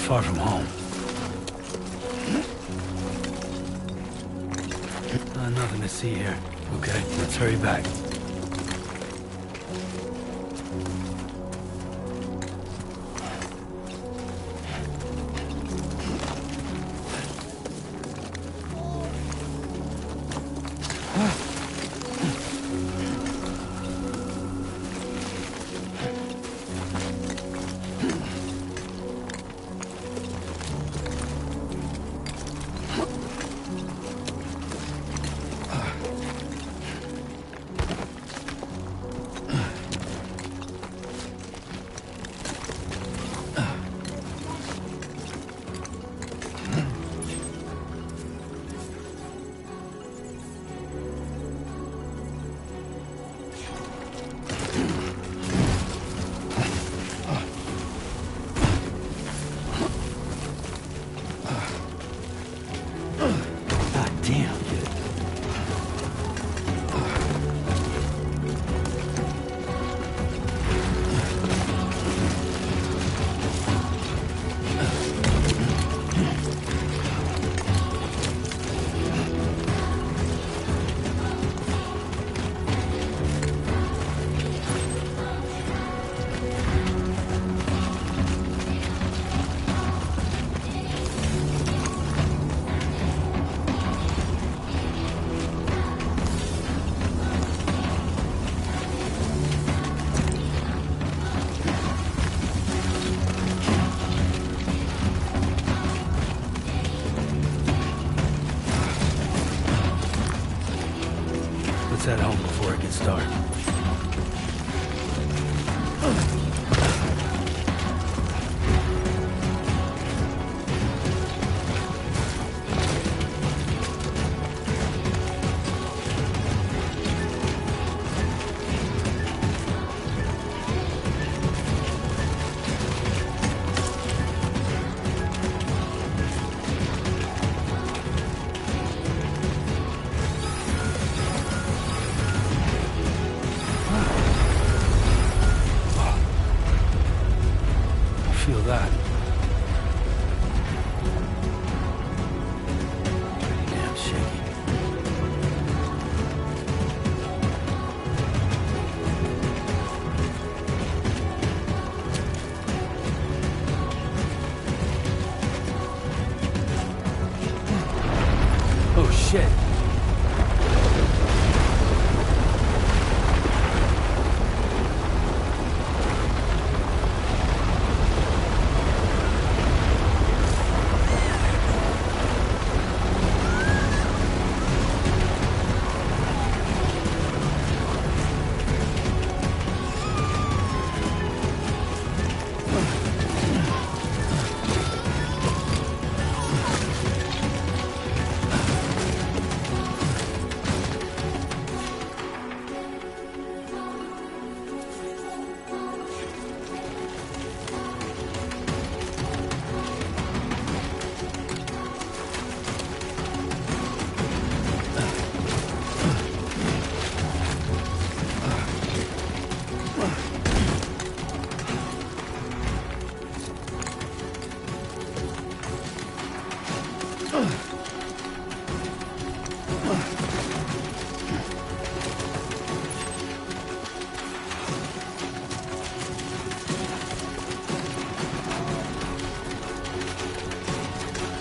far from home. Nothing to see here. Okay, let's hurry back. Let's head home before it gets dark. Feel that. Pretty damn shaky. Oh shit.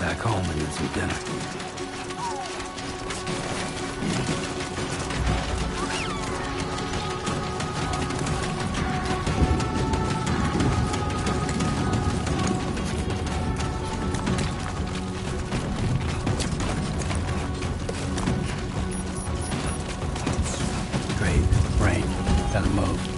Back home and eat some dinner. Great. Rain. Gotta move.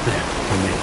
There, for me.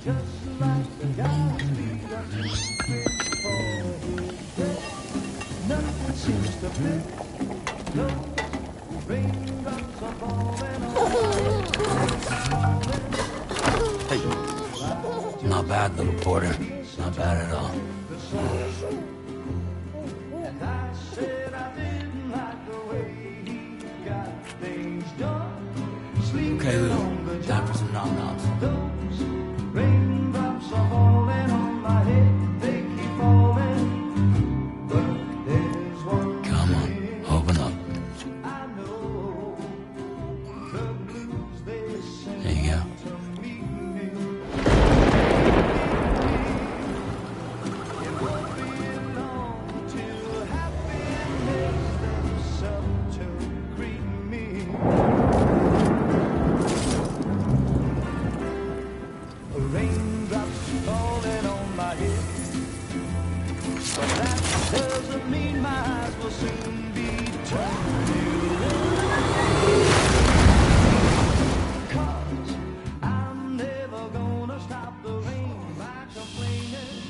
Just like the guy that before nothing seems to fit. Those raindrops are falling on. Hey. Not bad, little porter. Not bad at all. And I said I didn't like the way he got things done. Okay, Lou. Time for some nom-noms. Raindrops are falling on my head, they keep falling. But there's one Come on, open up. I know, the blues they send There you go. to meet me. It won't be long till happiness themselves to greet me. Raindrops falling on my head, but that doesn't mean my eyes will soon be turned to red. 'Cause I'm never gonna stop the rain by complaining,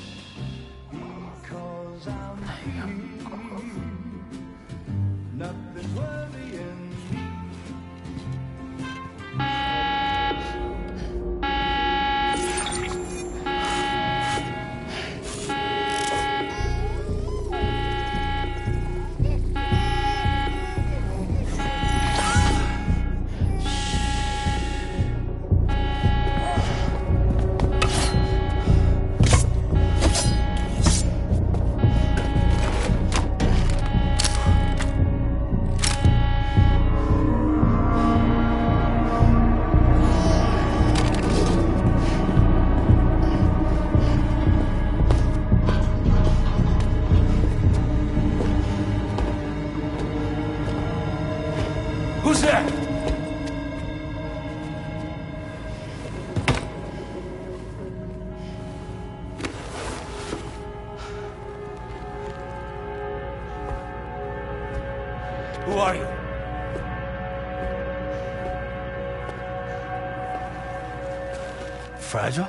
because I'm free. Nothing's worrying me. Who are you? Fragile?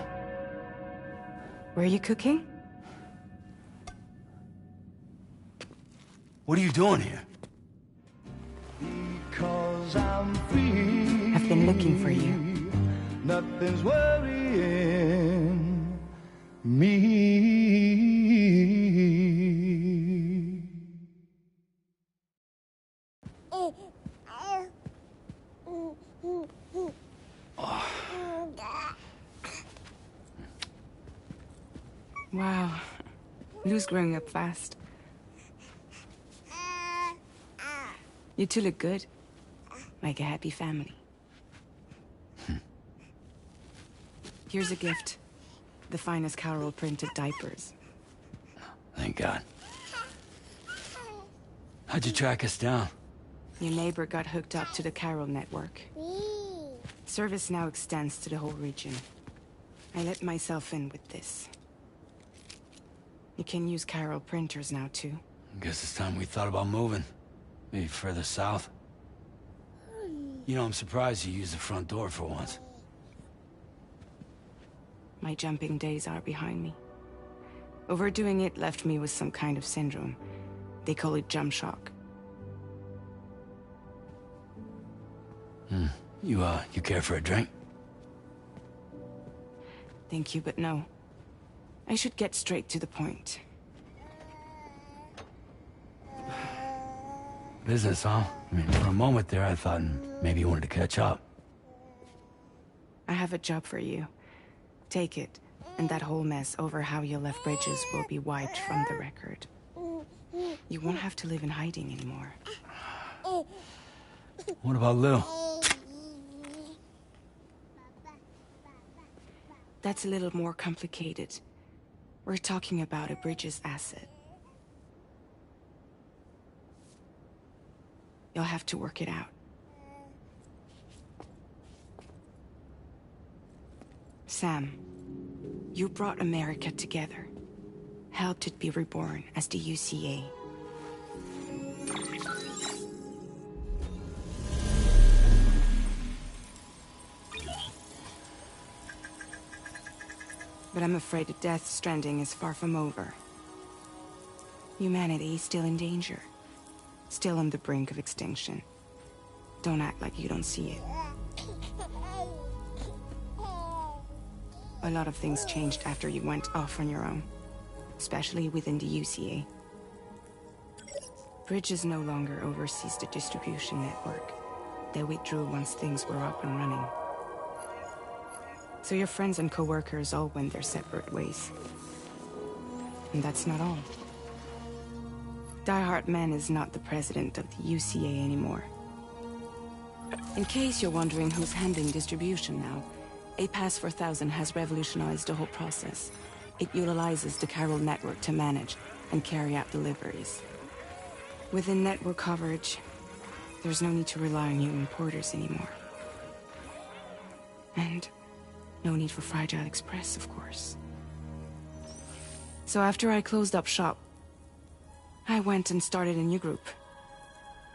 Were you cooking? What are you doing here? Because I'm free. I've been looking for you. Nothing's worrying me. Wow. Lou's growing up fast. You two look good. Like a happy family. Here's a gift. The finest Carol printed diapers. Thank God. How'd you track us down? Your neighbor got hooked up to the Carol network. Service now extends to the whole region. I let myself in with this. You can use Carol printers now, too. Guess it's time we thought about moving. Maybe further south. You know, I'm surprised you used the front door for once. My jumping days are behind me. Overdoing it left me with some kind of syndrome. They call it jump shock. You care for a drink? Thank you, but no. I should get straight to the point. Business, huh? I mean, for a moment there, I thought maybe you wanted to catch up. I have a job for you. Take it, and that whole mess over how you left Bridges will be wiped from the record. You won't have to live in hiding anymore. What about Lou? That's a little more complicated. We're talking about a Bridges asset. You'll have to work it out. Sam, you brought America together. Helped it be reborn as the UCA. But I'm afraid that Death Stranding is far from over. Humanity is still in danger. Still on the brink of extinction. Don't act like you don't see it. A lot of things changed after you went off on your own. Especially within the UCA. Bridges no longer oversees the distribution network. They withdrew once things were up and running. So your friends and co-workers all went their separate ways. And that's not all. Die Hard Man is not the president of the UCA anymore. In case you're wondering who's handling distribution now, A Pass 4000 has revolutionized the whole process. It utilizes the Carol network to manage and carry out deliveries. Within network coverage, there's no need to rely on human porters anymore. And no need for Fragile Express, of course. So after I closed up shop, I went and started a new group.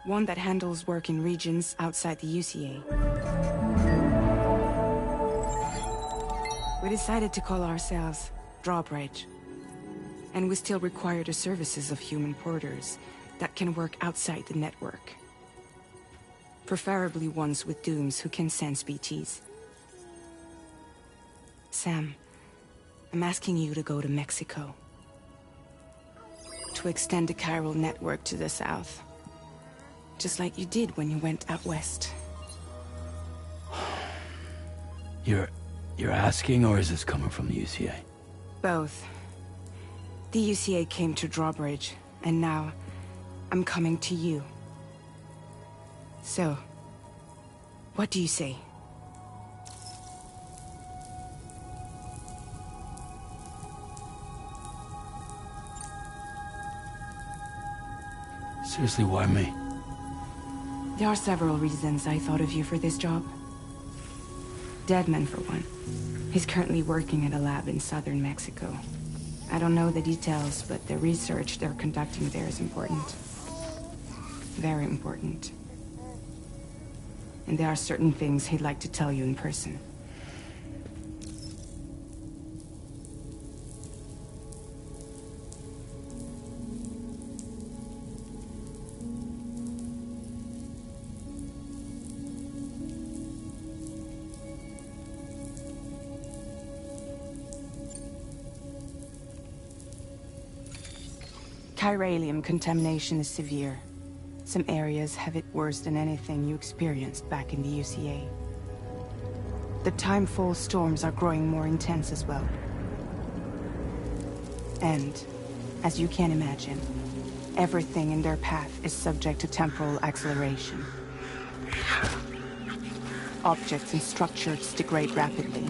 One that handles work in regions outside the UCA. We decided to call ourselves Drawbridge. And we still require the services of human porters that can work outside the network. Preferably ones with dooms who can sense BTs. Sam, I'm asking you to go to Mexico. To extend the Carol network to the south. Just like you did when you went out west. You're asking, or is this coming from the UCA? Both. The UCA came to Drawbridge, and now I'm coming to you. So, what do you say? Seriously, why me? There are several reasons I thought of you for this job. Deadman, for one. He's currently working at a lab in southern Mexico. I don't know the details, but the research they're conducting there is important. Very important. And there are certain things he'd like to tell you in person. Chiralium contamination is severe. Some areas have it worse than anything you experienced back in the UCA. The timefall storms are growing more intense as well. And, as you can imagine, everything in their path is subject to temporal acceleration. Objects and structures degrade rapidly,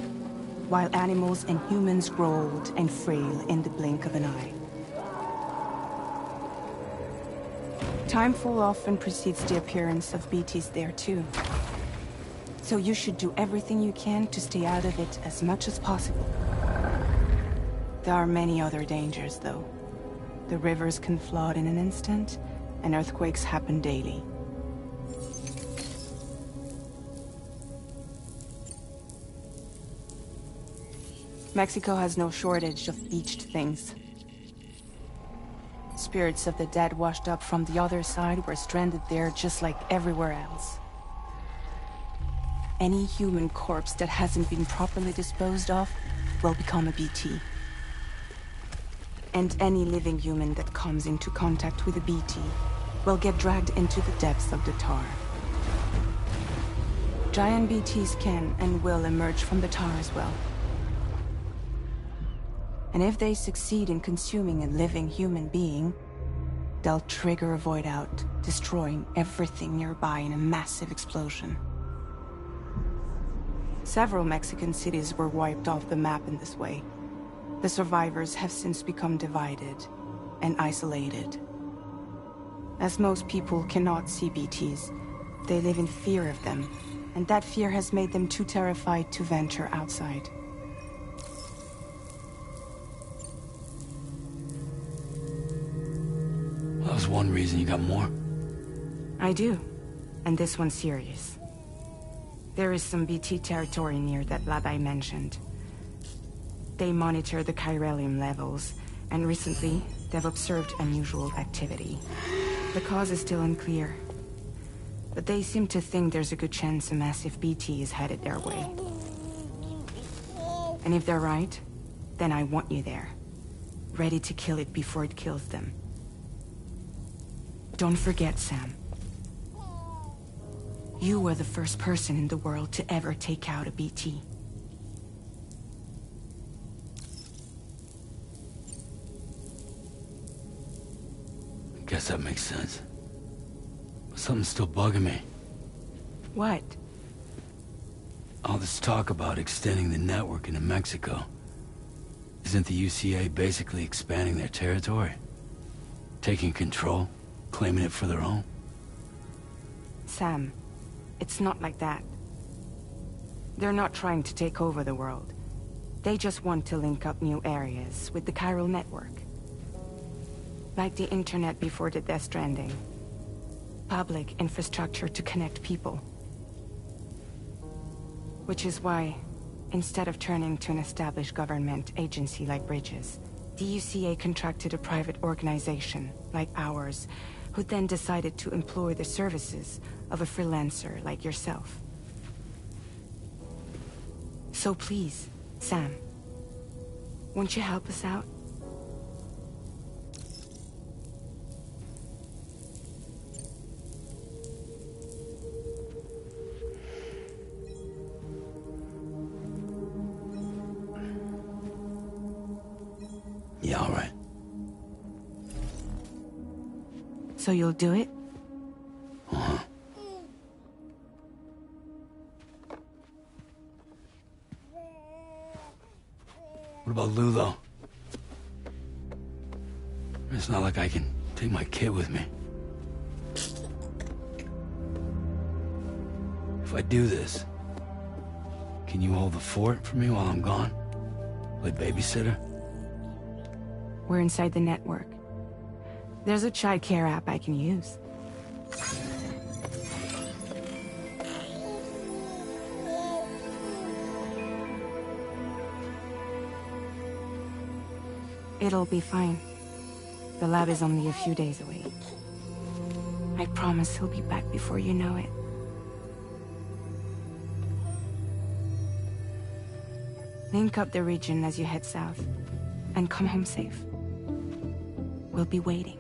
while animals and humans grow old and frail in the blink of an eye. Timefall often precedes the appearance of BTs there too. So you should do everything you can to stay out of it as much as possible. There are many other dangers though. The rivers can flood in an instant, and earthquakes happen daily. Mexico has no shortage of beached things. Spirits of the dead washed up from the other side were stranded there just like everywhere else. Any human corpse that hasn't been properly disposed of will become a BT. And any living human that comes into contact with a BT will get dragged into the depths of the tar. Giant BTs can and will emerge from the tar as well. And if they succeed in consuming a living human being, they'll trigger a void out, destroying everything nearby in a massive explosion. Several Mexican cities were wiped off the map in this way. The survivors have since become divided and isolated. As most people cannot see BTs, they live in fear of them, and that fear has made them too terrified to venture outside. That was one reason you got more. I do, and this one's serious. There is some BT territory near that lab I mentioned. They monitor the chiralium levels, and recently, they've observed unusual activity. The cause is still unclear, but they seem to think there's a good chance a massive BT is headed their way. And if they're right, then I want you there, ready to kill it before it kills them. Don't forget, Sam. You were the first person in the world to ever take out a BT. I guess that makes sense. But something's still bugging me. What? All this talk about extending the network into Mexico. Isn't the UCA basically expanding their territory? Taking control? Claiming it for their own? Sam, it's not like that. They're not trying to take over the world. They just want to link up new areas with the chiral network. Like the internet before the Death Stranding. Public infrastructure to connect people. Which is why, instead of turning to an established government agency like Bridges, the UCA contracted a private organization, like ours, who then decided to employ the services of a freelancer like yourself. So please, Sam, won't you help us out? Yeah, all right. So you'll do it? Uh-huh. What about Lou, though? It's not like I can take my kid with me. If I do this, can you hold the fort for me while I'm gone? Play babysitter? We're inside the network. There's a child care app I can use. It'll be fine. The lab is only a few days away. I promise he'll be back before you know it. Link up the region as you head south, and come home safe. We'll be waiting.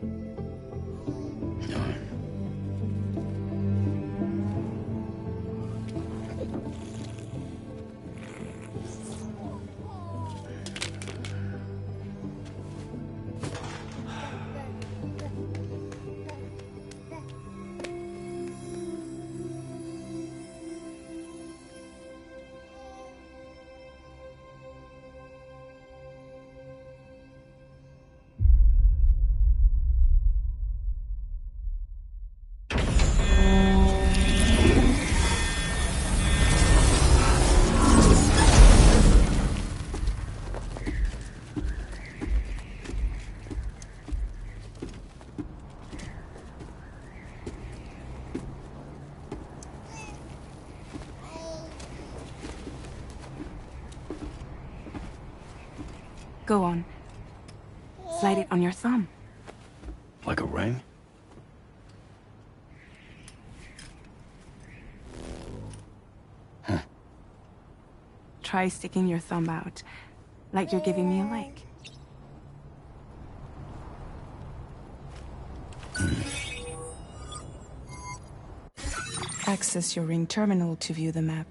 Go on. Slide it on your thumb. Like a ring? Huh. Try sticking your thumb out, like you're giving me a like. Access your ring terminal to view the map.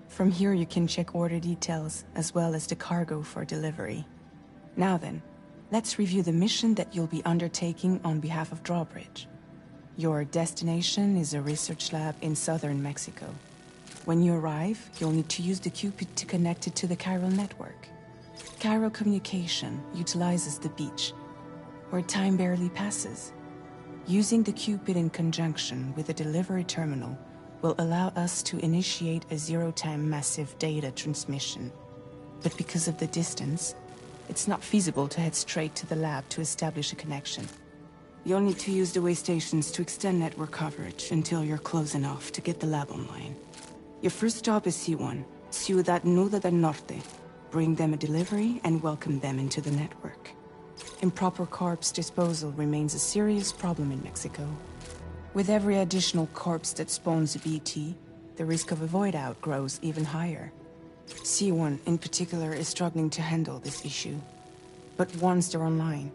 From here you can check order details, as well as the cargo for delivery. Now then, let's review the mission that you'll be undertaking on behalf of Drawbridge. Your destination is a research lab in southern Mexico. When you arrive, you'll need to use the Cupid to connect it to the chiral network. Chiral communication utilizes the beach, where time barely passes. Using the Cupid in conjunction with the delivery terminal will allow us to initiate a zero-time massive data transmission. But because of the distance, it's not feasible to head straight to the lab to establish a connection. You'll need to use the way stations to extend network coverage until you're close enough to get the lab online. Your first stop is C1, Ciudad Nuda del Norte. Bring them a delivery and welcome them into the network. Improper corpse disposal remains a serious problem in Mexico. With every additional corpse that spawns a BT, the risk of a void out grows even higher. C1 in particular is struggling to handle this issue. But once they're online,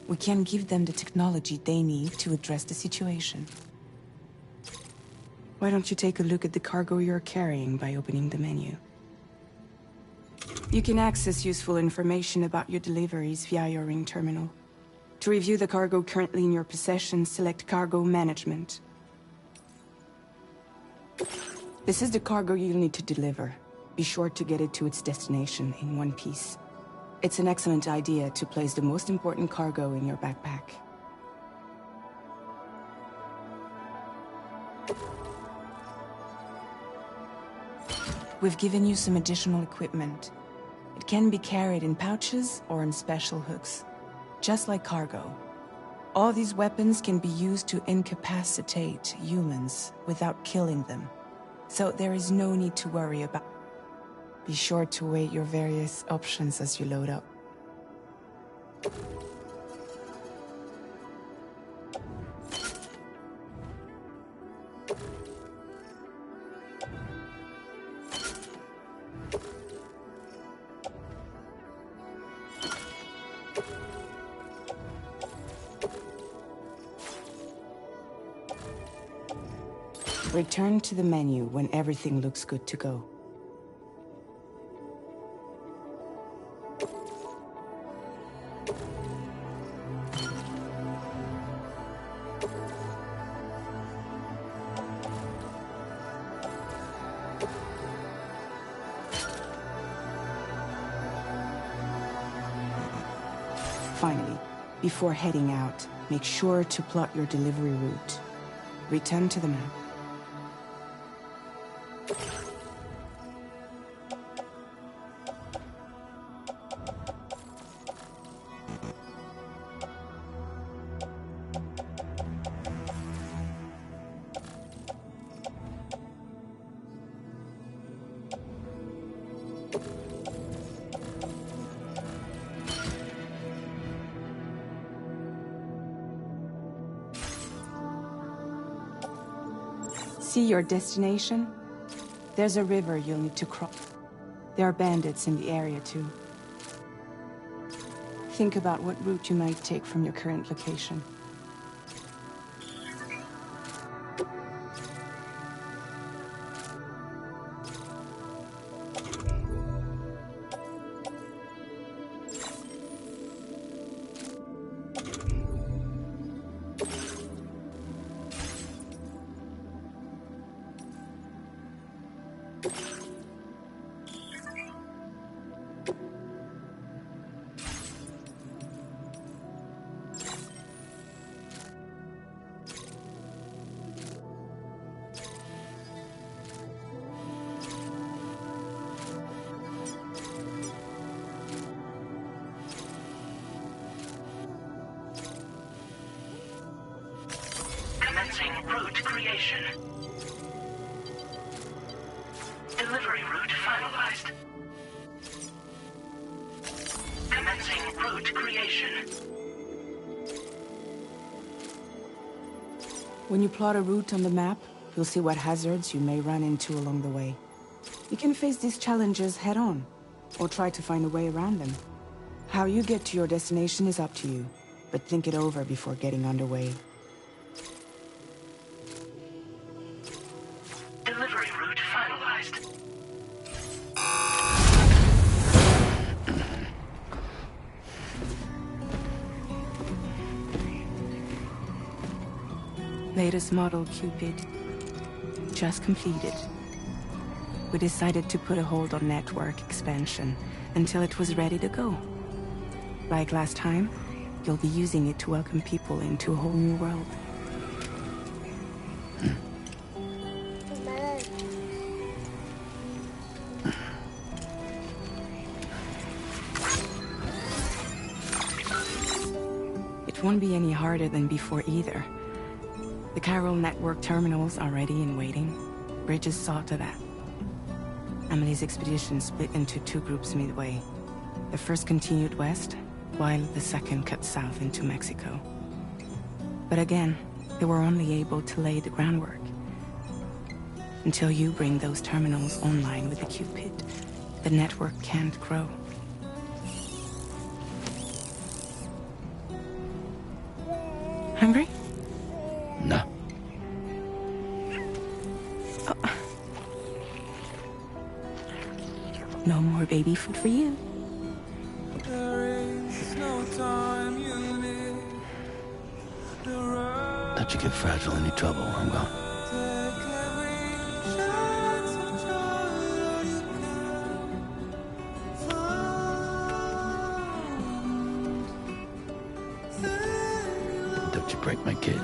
we can give them the technology they need to address the situation. Why don't you take a look at the cargo you're carrying by opening the menu? You can access useful information about your deliveries via your ring terminal. To review the cargo currently in your possession, select Cargo Management. This is the cargo you'll need to deliver. Be sure to get it to its destination in one piece. It's an excellent idea to place the most important cargo in your backpack. We've given you some additional equipment. It can be carried in pouches or in special hooks, just like cargo. All these weapons can be used to incapacitate humans without killing them, so there is no need to worry about. Be sure to weigh your various options as you load up. Return to the menu when everything looks good to go. Finally, before heading out, make sure to plot your delivery route. Return to the map. See your destination? There's a river you'll need to cross. There are bandits in the area too. Think about what route you might take from your current location. Route creation. Delivery route finalized. Commencing route creation. When you plot a route on the map, you'll see what hazards you may run into along the way. You can face these challenges head-on, or try to find a way around them. How you get to your destination is up to you, but think it over before getting underway. Delivery route finalized. Latest model Cupid. Just completed. We decided to put a hold on network expansion until it was ready to go. Like last time, you'll be using it to welcome people into a whole new world. It won't be any harder than before either. The Carol network terminals are ready and waiting. Bridges saw to that. Emily's expedition split into two groups midway. The first continued west, while the second cut south into Mexico. But again, they were only able to lay the groundwork. Until you bring those terminals online with the Cupid, the network can't grow. Hungry? No. No more baby food for you. Let you get fragile any trouble, I'm gone. Don't you break my kid.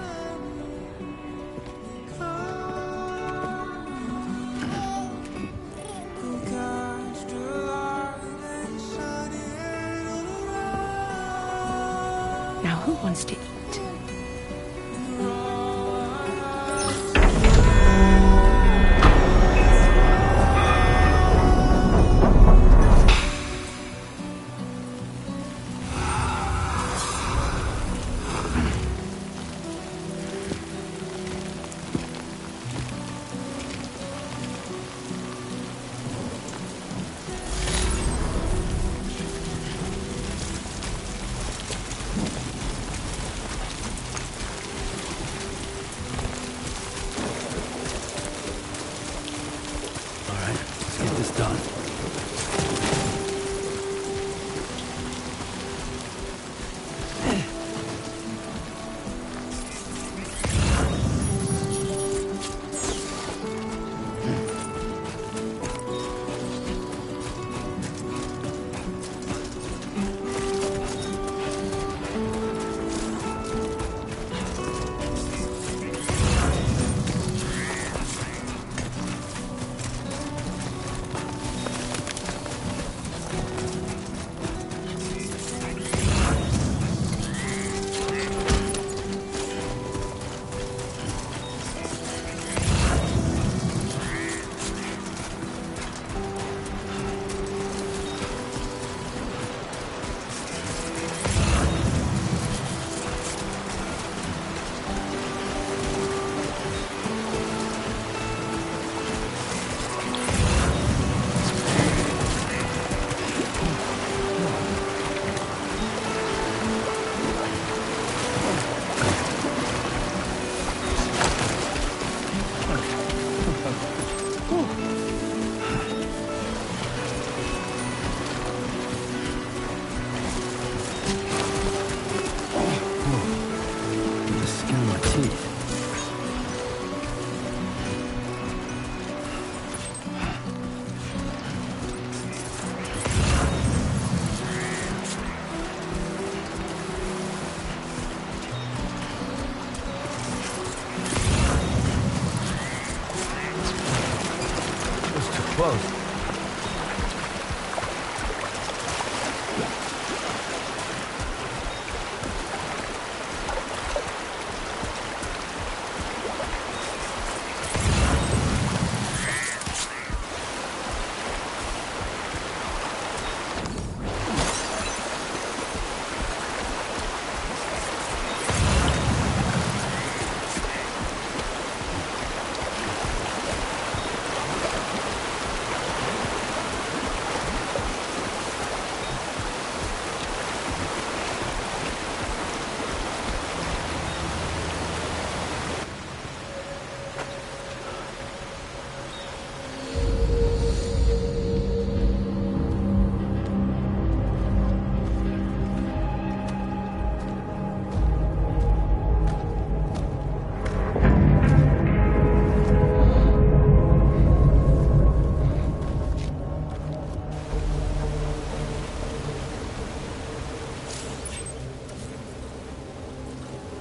Now who wants to eat? close.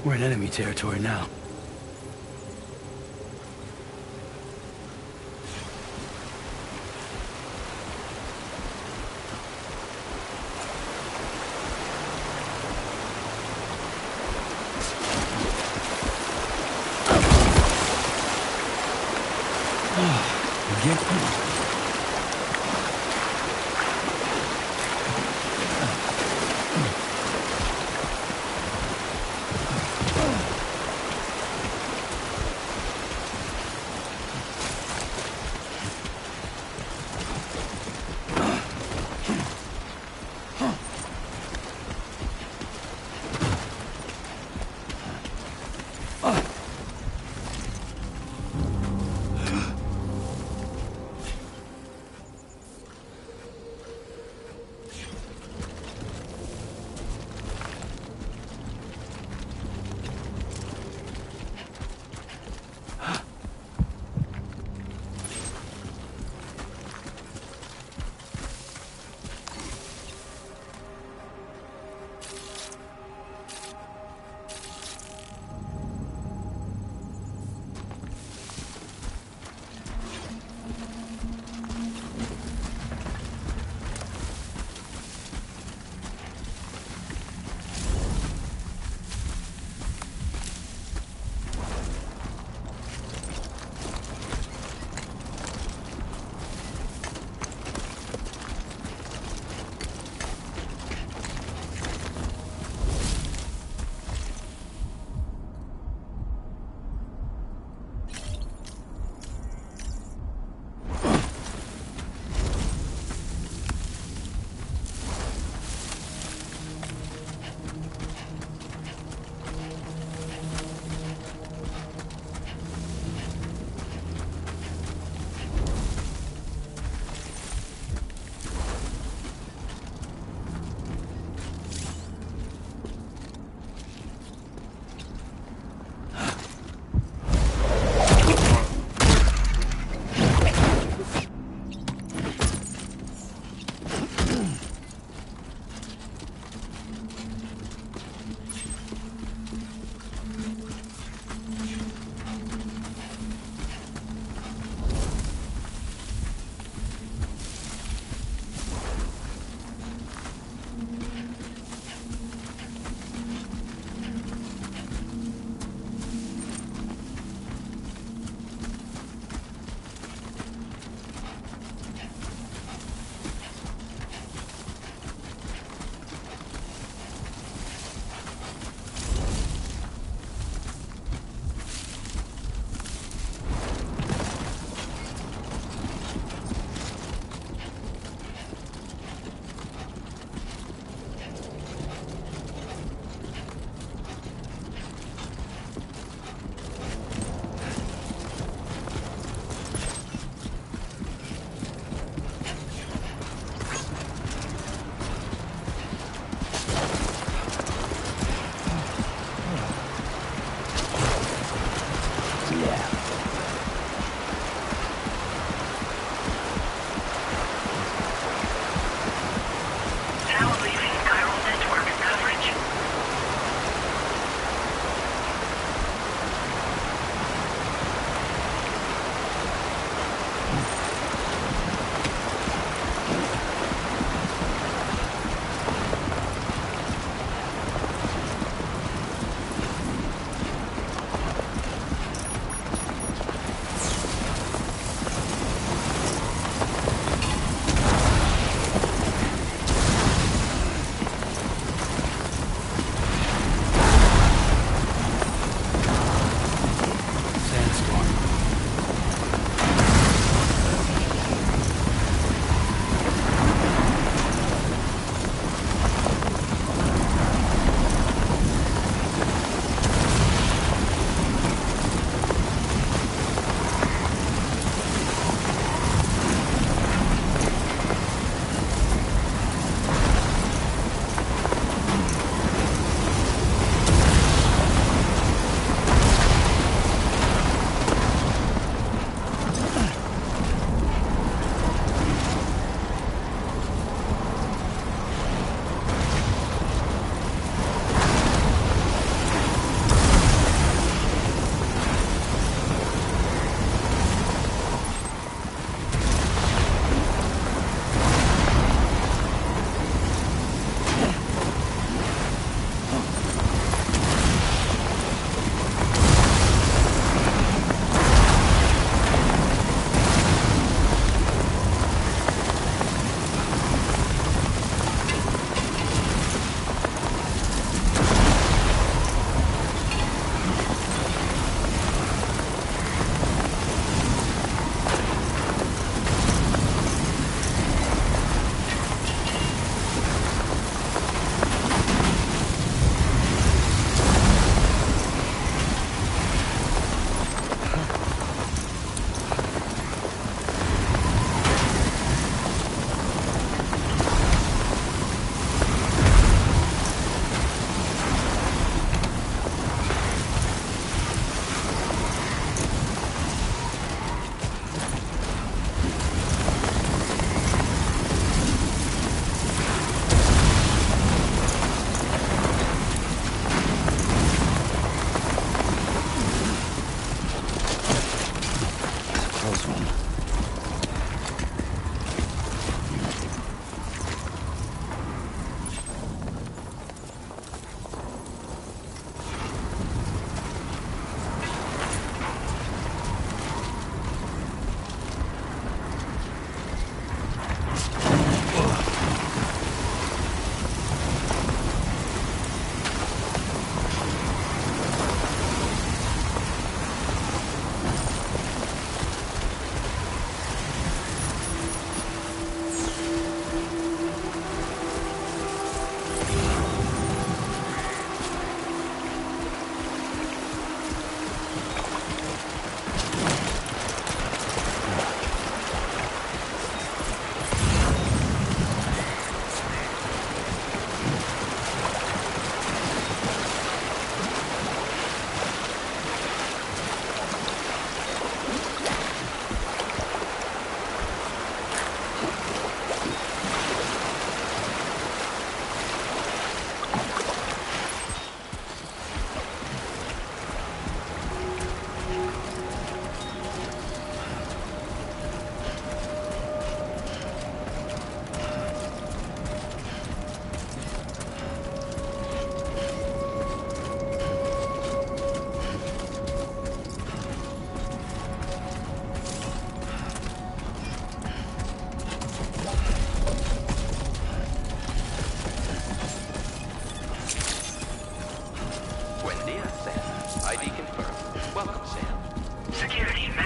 We're in enemy territory now. Again.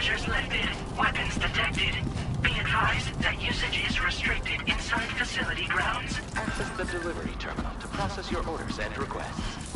Measures lifted. Weapons detected. Be advised that usage is restricted inside facility grounds. Access the delivery terminal to process your orders and requests.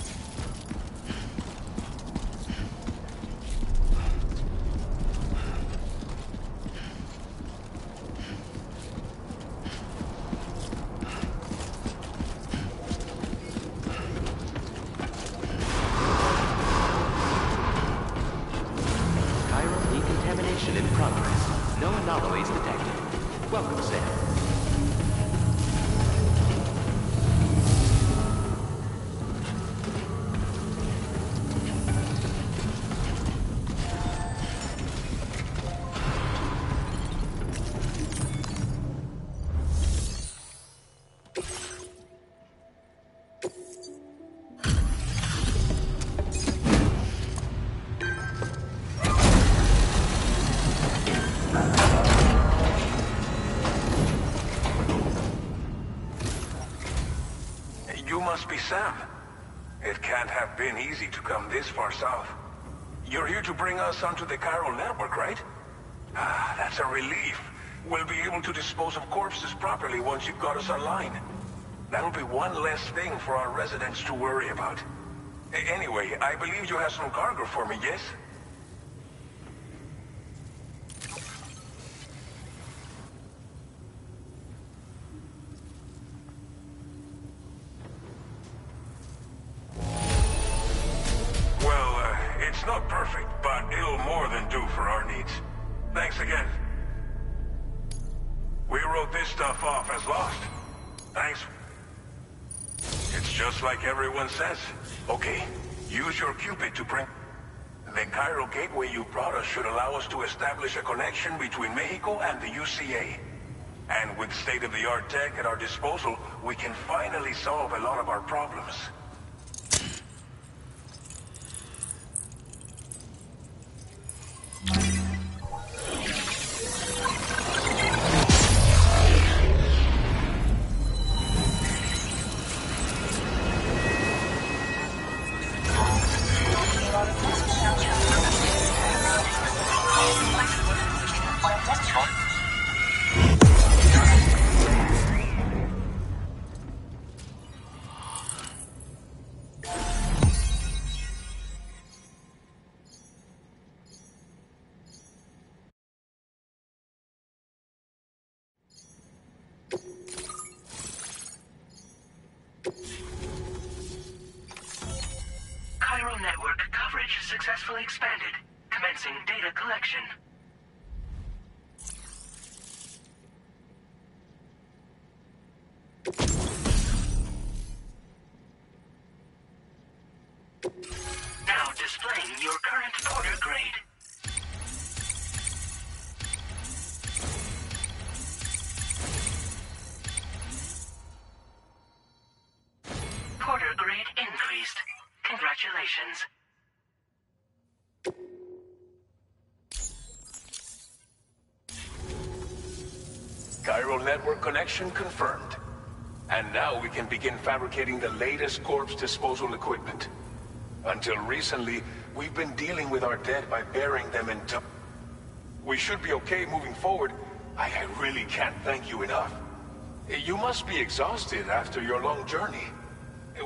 In progress. No anomalies detected. Welcome, Sam. You must be Sam. It can't have been easy to come this far south. You're here to bring us onto the chiral network, right? Ah, that's a relief. We'll be able to dispose of corpses properly once you've got us online. That'll be one less thing for our residents to worry about. Anyway, I believe you have some cargo for me, yes? It's not perfect, but it'll more than do for our needs. Thanks again. We wrote this stuff off as lost. Thanks. It's just like everyone says. Okay, use your Cupid to bring... The chiral gateway you brought us should allow us to establish a connection between Mexico and the UCA. And with state-of-the-art tech at our disposal, we can finally solve a lot of our problems. Chiral network coverage successfully expanded. Commencing data collection. Now displaying your current porter grade. Porter grade increased. Congratulations. Chiral network connection confirmed. And now we can begin fabricating the latest corpse disposal equipment. Until recently, we've been dealing with our dead by burying them in We should be okay moving forward. I really can't thank you enough. You must be exhausted after your long journey.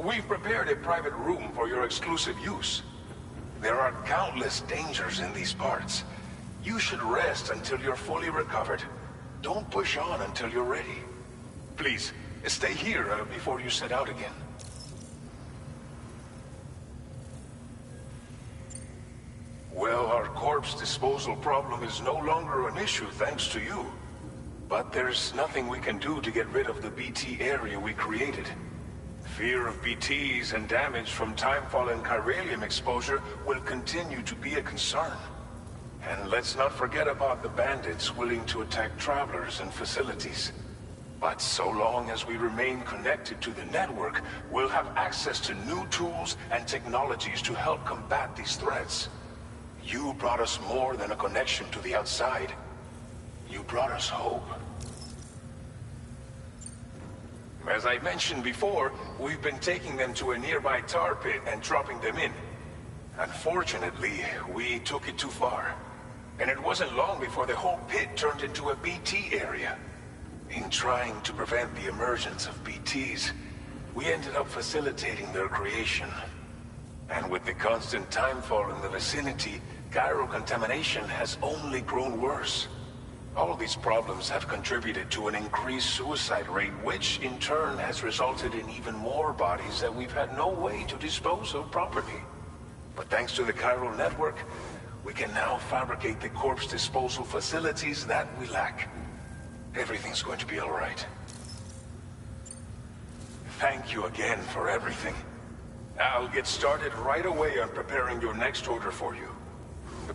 We've prepared a private room for your exclusive use. There are countless dangers in these parts. You should rest until you're fully recovered. Don't push on until you're ready. Please, stay here before you set out again. Well, our corpse disposal problem is no longer an issue thanks to you. But there's nothing we can do to get rid of the BT area we created. Fear of BTs and damage from timefall and chiralium exposure will continue to be a concern. And let's not forget about the bandits willing to attack travelers and facilities. But so long as we remain connected to the network, we'll have access to new tools and technologies to help combat these threats. You brought us more than a connection to the outside. You brought us hope. As I mentioned before, we've been taking them to a nearby tar pit and dropping them in. Unfortunately, we took it too far. And it wasn't long before the whole pit turned into a BT area. In trying to prevent the emergence of BTs, we ended up facilitating their creation. And with the constant timefall in the vicinity, gyro contamination has only grown worse. All these problems have contributed to an increased suicide rate, which in turn has resulted in even more bodies that we've had no way to dispose of properly. But thanks to the chiral network, we can now fabricate the corpse disposal facilities that we lack. Everything's going to be all right. Thank you again for everything. I'll get started right away on preparing your next order for you.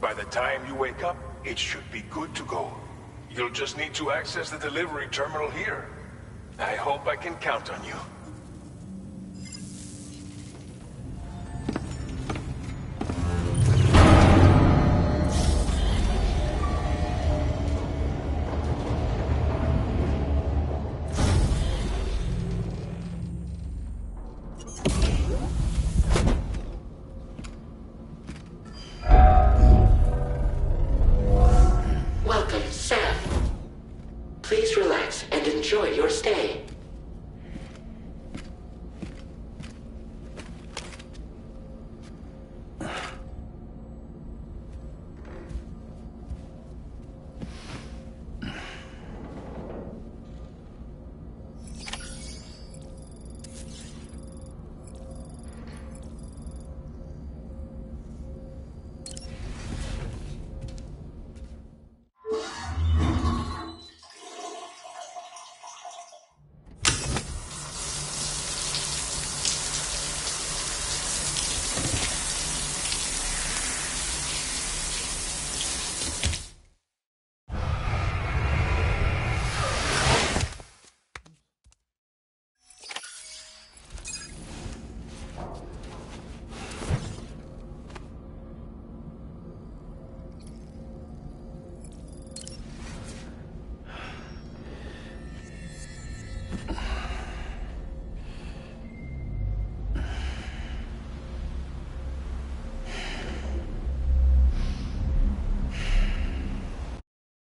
By the time you wake up, it should be good to go. You'll just need to access the delivery terminal here. I hope I can count on you.